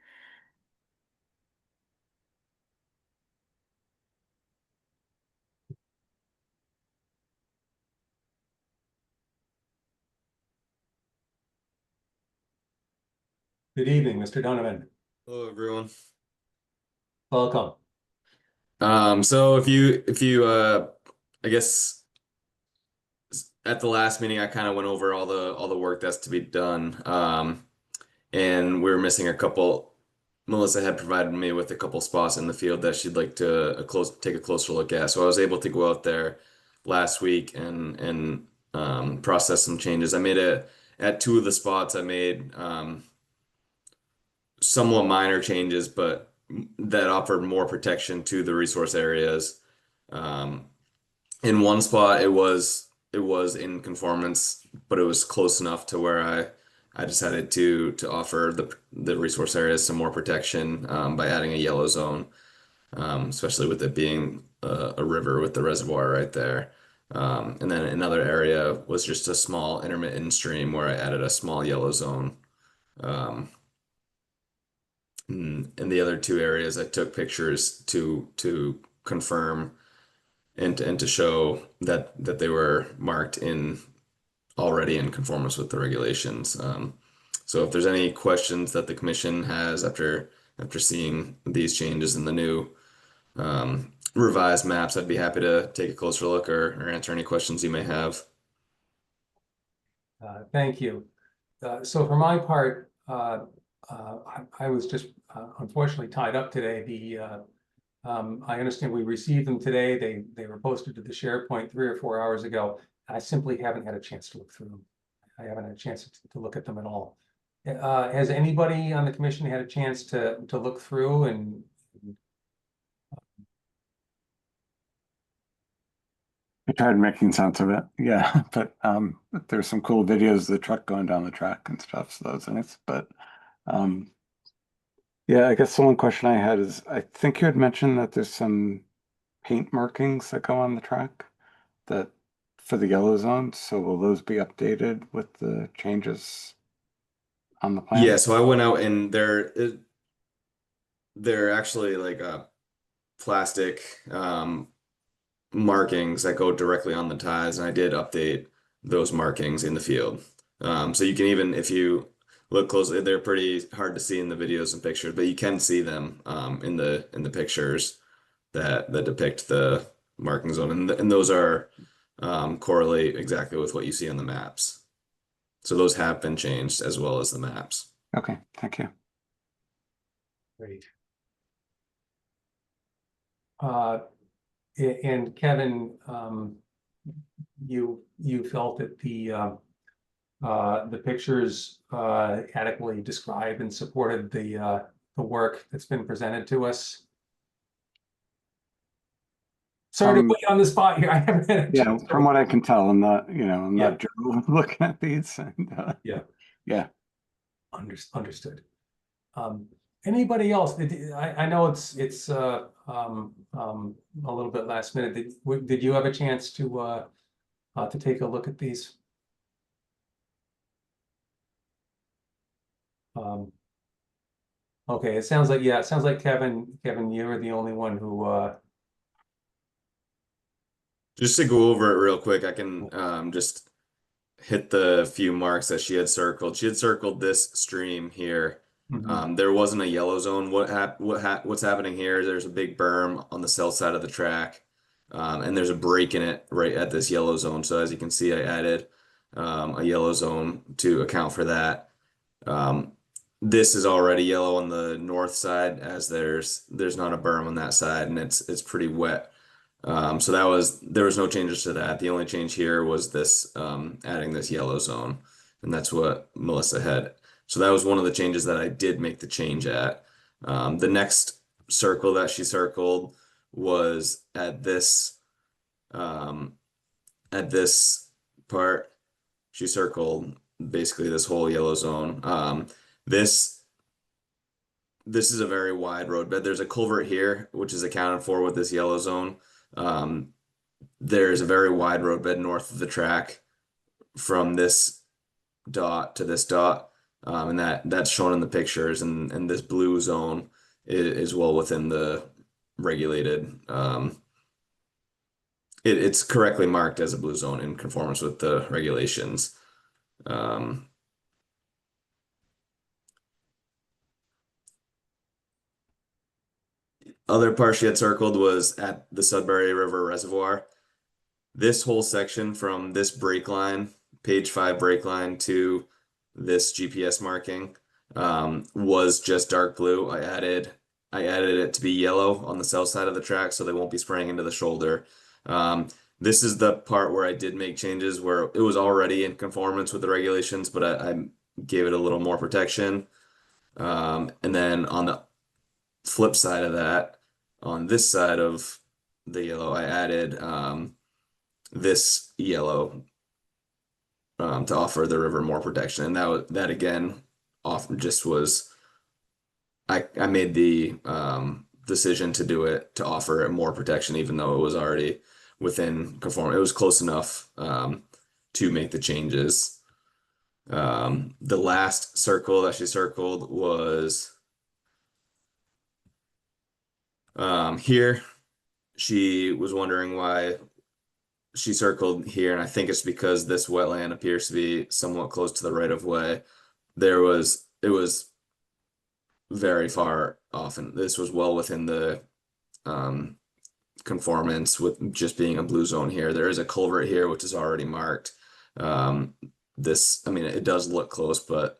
Good evening, Mr. Donovan. Hello, everyone. Welcome. So if you I guess at the last meeting I kind of went over all the work that's to be done. And we were missing a couple. Melissa had provided me with a couple spots in the field that she'd like to take a closer look at. So I was able to go out there last week and process some changes. I made at two of the spots I made somewhat minor changes, but that offered more protection to the resource areas. In one spot, it was in conformance, but it was close enough to where I decided to offer the resource areas some more protection by adding a yellow zone, especially with it being a river with the reservoir right there. And then another area was just a small intermittent stream where I added a small yellow zone. In the other two areas, I took pictures to confirm and to show that they were marked already in conformance with the regulations. So if there's any questions that the commission has after seeing these changes in the new revised maps, I'd be happy to take a closer look or answer any questions you may have. Thank you. So for my part, I was just unfortunately tied up today. I understand we received them today. They were posted to the SharePoint 3 or 4 hours ago. I simply haven't had a chance to look through them. I haven't had a chance to look at them at all. Has anybody on the commission had a chance to look through and I tried making sense of it. Yeah, but there's some cool videos of the truck going down the track and stuff, so that was nice. But yeah, I guess the one question I had is, I think you had mentioned that there's some paint markings that go on the track that for the yellow zone. So will those be updated with the changes on the plan? Yeah, so I went out and they're actually like plastic markings that go directly on the ties, and I did update those markings in the field. So you can even, if you look closely, they're pretty hard to see in the videos and pictures, but you can see them in the pictures that depict the marking zone, and those are correlate exactly with what you see on the maps. So those have been changed as well as the maps. Okay, thank you. great? And Kevin, you felt that the pictures adequately described and supported the work that's been presented to us. Sorry to put you on the spot here. I haven't had a Yeah, chance to- from what I can tell, I'm not, I'm Yeah. not Joe looking at these and, Yeah. yeah. Understood. Anybody else? I know it's a little bit last minute. Did you have a chance to take a look at these? Okay, it sounds like Kevin, you're the only one who Just to go over it real quick, I can just hit the few marks that she had circled. She had circled this stream here. There wasn't a yellow zone. What's happening here is there's a big berm on the south side of the track, and there's a break in it right at this yellow zone. So as you can see, I added a yellow zone to account for that. This is already yellow on the north side, as there's not a berm on that side, and it's pretty wet. So there was no changes to that. The only change here was this adding this yellow zone, and that's what Melissa had. So that was one of the changes that I did make the change at. The next circle that she circled was at this part. She circled basically this whole yellow zone. This is a very wide roadbed. There's a culvert here, which is accounted for with this yellow zone. There's a very wide roadbed north of the track from this dot to this dot, and that's shown in the pictures, and this blue zone is well within the regulated. It's correctly marked as a blue zone in conformance with the regulations. Other part she had circled was at the Sudbury River Reservoir. This whole section from this break line, page 5 break line, to this GPS marking was just dark blue. I added it to be yellow on the south side of the track, so they won't be spraying into the shoulder. This is the part where I did make changes where it was already in conformance with the regulations, but I gave it a little more protection. And then on the flip side of that, on this side of the yellow, I added this yellow to offer the river more protection, and that again was I made the decision to do it to offer it more protection, even though it was already within conform. It was close enough to make the changes. The last circle that she circled was here. She was wondering why she circled here, and I think it's because this wetland appears to be somewhat close to the right of way. It was very far off, and this was well within the conformance with just being a blue zone here. There is a culvert here which is already marked. It does look close, but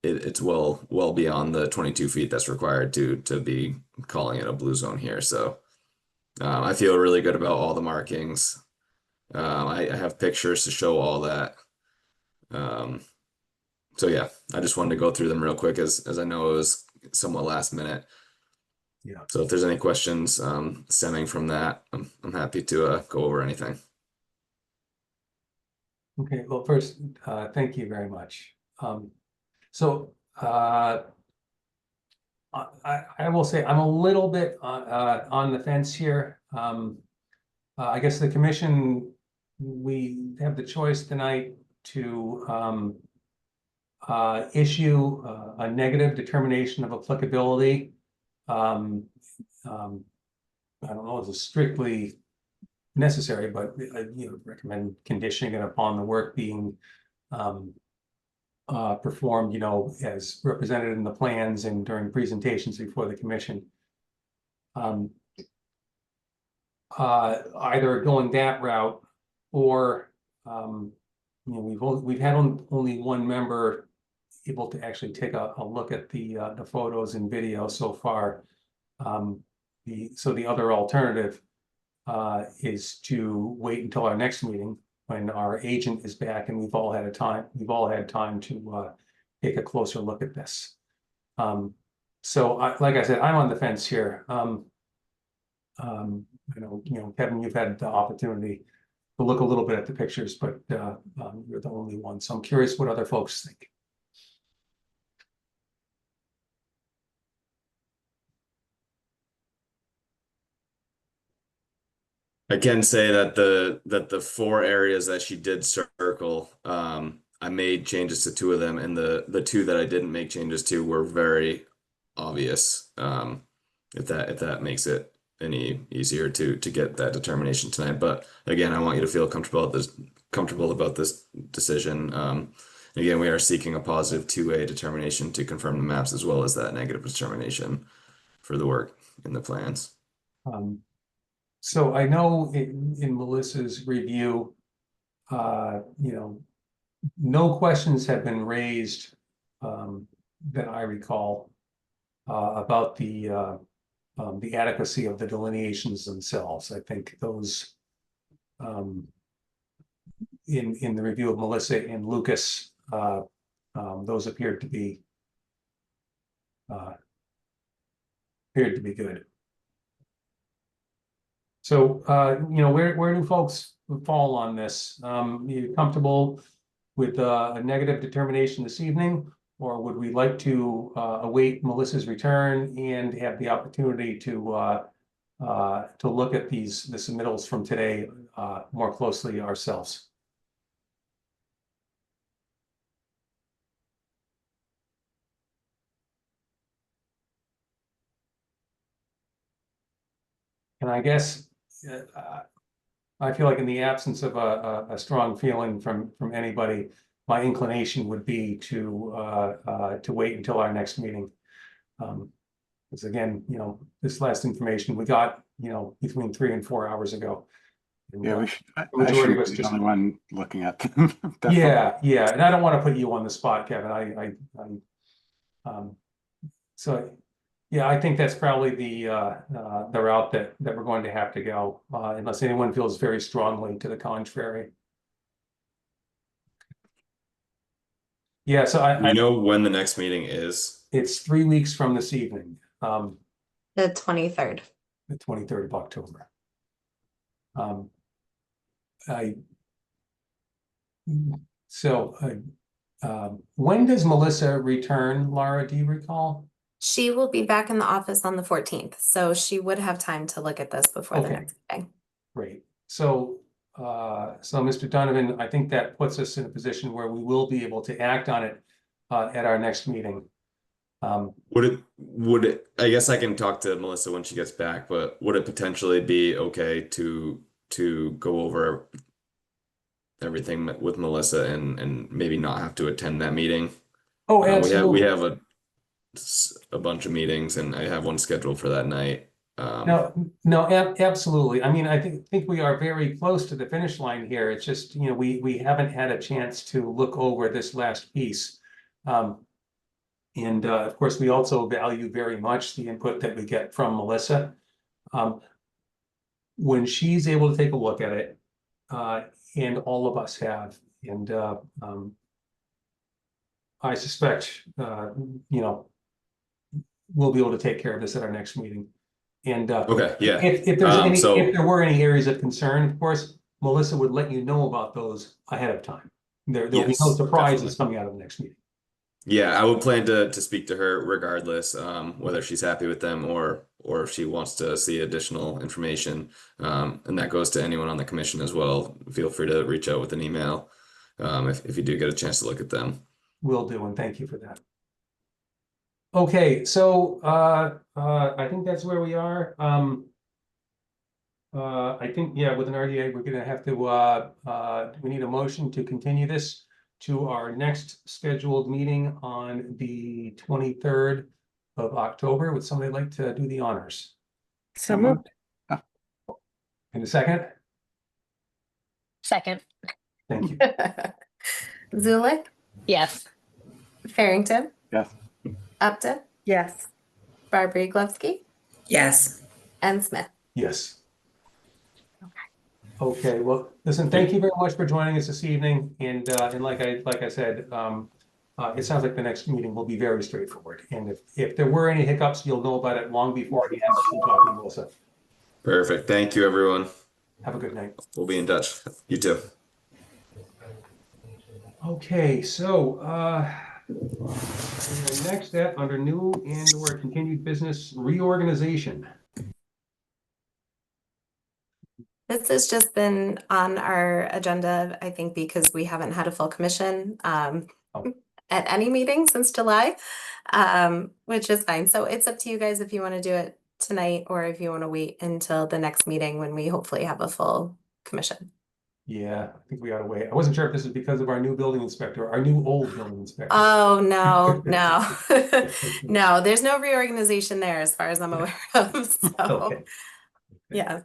it's well beyond the 22 feet that's required to be calling it a blue zone here. So I feel really good about all the markings. I have pictures to show all that. So yeah, I just wanted to go through them real quick as I know it was somewhat last minute. Yeah. So if there's any questions stemming from that, I'm happy to go over anything. Okay, well, first, thank you very much. So I will say I'm a little bit on the fence here. I guess the commission, we have the choice tonight to issue a negative determination of applicability. I don't know if it's strictly necessary, but I recommend conditioning it upon the work being performed, as represented in the plans and during presentations before the commission. Either going that route, or we've had only one member able to actually take a look at the photos and video so far. So the other alternative is to wait until our next meeting when our agent is back and we've all had time to take a closer look at this. So like I said, I'm on the fence here. I know, Kevin, you've had the opportunity to look a little bit at the pictures, but you're the only one. So I'm curious what other folks think. I can say that the 4 areas that she did circle, I made changes to 2 of them, and the 2 that I didn't make changes to were very obvious. If that makes it any easier to get that determination tonight. But again, I want you to feel comfortable about this decision. Again, we are seeking a positive 2A determination to confirm the maps, as well as that negative determination for the work in the plans. So I know in Melissa's review, no questions have been raised that I recall about the adequacy of the delineations themselves. I think those in the review of Melissa and Lucas, those appeared to be good. So, where do folks fall on this? You comfortable with a negative determination this evening, or would we like to await Melissa's return and have the opportunity to look at the submittals from today more closely ourselves? And I guess I feel like in the absence of a strong feeling from anybody, my inclination would be to wait until our next meeting. Because again, this last information we got, between 3 and 4 hours ago. And, Yeah, we should. I majority should of us be the just- only one looking at them. Yeah, and I don't want to put you on the spot, Kevin. So yeah, I think that's probably the route that we're going to have to go, unless anyone feels very strongly to the contrary. Yeah, so You know when the next meeting is? It's 3 weeks from this evening, The 23rd. the 23rd of October. When does Melissa return, Laura? Do you recall? She will be back in the office on the 14th, so she would have time to look at this before the Okay. next meeting. Great. So Mr. Donovan, I think that puts us in a position where we will be able to act on it at our next meeting. Would it, I guess I can talk to Melissa when she gets back, but would it potentially be okay to go over everything with Melissa and maybe not have to attend that meeting? Oh, absolutely. We have a bunch of meetings, and I have one scheduled for that night. No, absolutely. I mean, I think we are very close to the finish line here. It's just, we haven't had a chance to look over this last piece. And of course, we also value very much the input that we get from Melissa. When she's able to take a look at it, and all of us have, and I suspect, we'll be able to take care of this at our next meeting. And Okay, yeah. if there were any areas of concern, of course, Melissa would let you know about those ahead of time. There'll be no Yes, surprises definitely. coming out of the next meeting. Yeah, I would plan to speak to her regardless, whether she's happy with them or if she wants to see additional information. And that goes to anyone on the commission as well. Feel free to reach out with an email if you do get a chance to look at them. Will do, and thank you for that. Okay, so I think that's where we are. I think, yeah, with an RDA, we're gonna have to, we need a motion to continue this to our next scheduled meeting on the 23rd of October. Would somebody like to do the honors? So moved. In a second? Second. Thank you. Zulik, Yes. Farrington, Yes. Upton, Yes. Barbary Glevsky, Yes. and Smith. Yes. Okay, well, listen, thank you very much for joining us this evening. And like I said, it sounds like the next meeting will be very straightforward. And if there were any hiccups, you'll know about it long before the end of the talking, Melissa. Perfect. Thank you, everyone. Have a good night. We'll be in touch. You too. Okay, so next step under new and/or continued business reorganization. This has just been on our agenda, I think, because we haven't had a full commission at any meeting since July, which is fine. So it's up to you guys if you want to do it tonight or if you want to wait until the next meeting when we hopefully have a full commission. Yeah, I think we ought to wait. I wasn't sure if this was because of our new building inspector, our new old building inspector. Oh, no, no. No, there's no reorganization there as far as I'm aware of. So, Okay. yeah,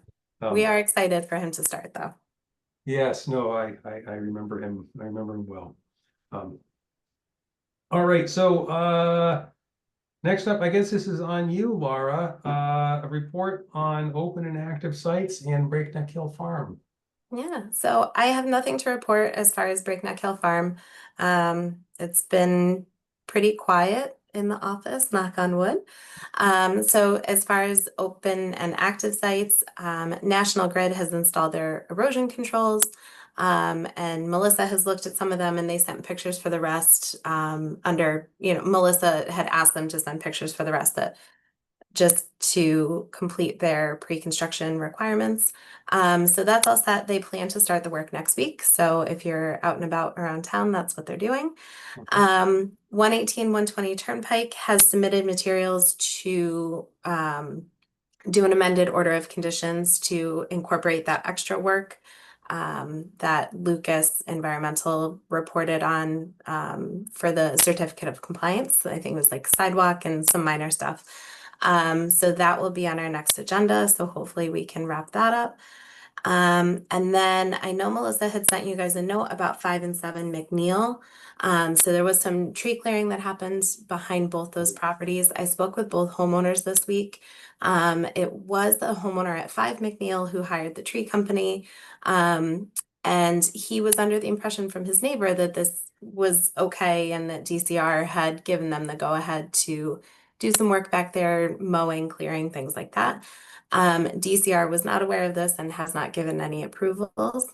we are excited for him to start though. Yes, no, I remember him. I remember him well. All right, so next up, I guess this is on you, Laura. A report on open and active sites and Breakneck Hill Farm. Yeah, so I have nothing to report as far as Breakneck Hill Farm. It's been pretty quiet in the office, knock on wood. So as far as open and active sites, National Grid has installed their erosion controls. And Melissa has looked at some of them and they sent pictures for the rest under, Melissa had asked them to send pictures for the rest that just to complete their pre-construction requirements. So that's all set. They plan to start the work next week. So if you're out and about around town, that's what they're doing. 118, 120 Turnpike has submitted materials to do an amended order of conditions to incorporate that extra work that Lucas Environmental reported on for the certificate of compliance. I think it was like sidewalk and some minor stuff. So that will be on our next agenda. So hopefully we can wrap that up. And then I know Melissa had sent you guys a note about 5 and 7 McNeil. So there was some tree clearing that happened behind both those properties. I spoke with both homeowners this week. It was the homeowner at 5 McNeil who hired the tree company. And he was under the impression from his neighbor that this was okay and that DCR had given them the go-ahead to do some work back there, mowing, clearing, things like that. DCR was not aware of this and has not given any approvals.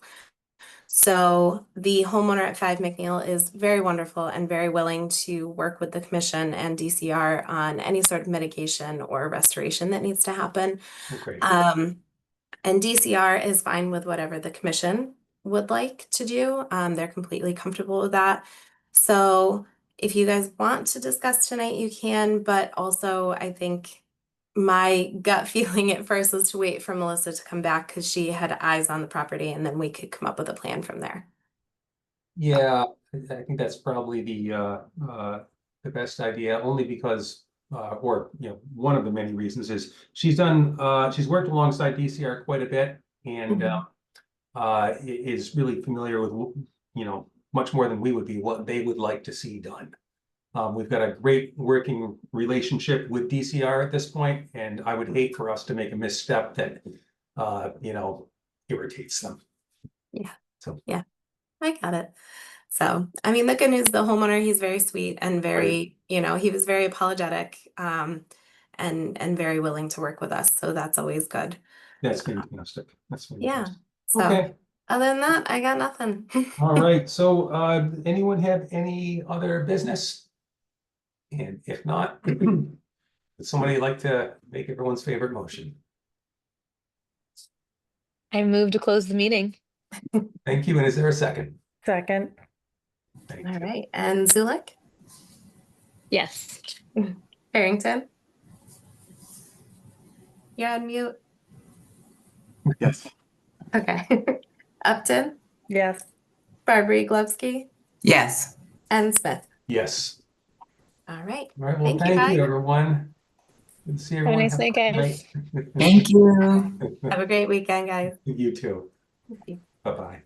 So the homeowner at 5 McNeil is very wonderful and very willing to work with the commission and DCR on any sort of mitigation or restoration that needs to happen. Okay. And DCR is fine with whatever the commission would like to do. They're completely comfortable with that. So if you guys want to discuss tonight, you can, but also I think my gut feeling at first was to wait for Melissa to come back because she had eyes on the property and then we could come up with a plan from there. Yeah, I think that's probably the best idea, only because one of the many reasons is she's worked alongside DCR quite a bit and is really familiar with much more than we would be, what they would like to see done. We've got a great working relationship with DCR at this point, and I would hate for us to make a misstep that irritates them. Yeah. So yeah, I got it. So, I mean, the good news, the homeowner, he's very sweet and very, he was very apologetic and very willing to work with us. So that's always good. That's fantastic. That's fantastic. Yeah. So Okay. other than that, I got nothing. All right. So anyone have any other business? And if not, would somebody like to make everyone's favorite motion? I move to close the meeting. Thank you. And is there a second? Second. Thank All you. right. And Zulik? Yes. Barrington? You're on mute. Yes. Okay. Upton? Yes. Barbary-Glebski? Yes. And Smith. Yes. All right. All right. Well, Thank you, thank guys. you, everyone. Good to see Have a everyone. nice night, guys. Thank you. Have a great weekend, guys. You too. Thank you. Bye-bye.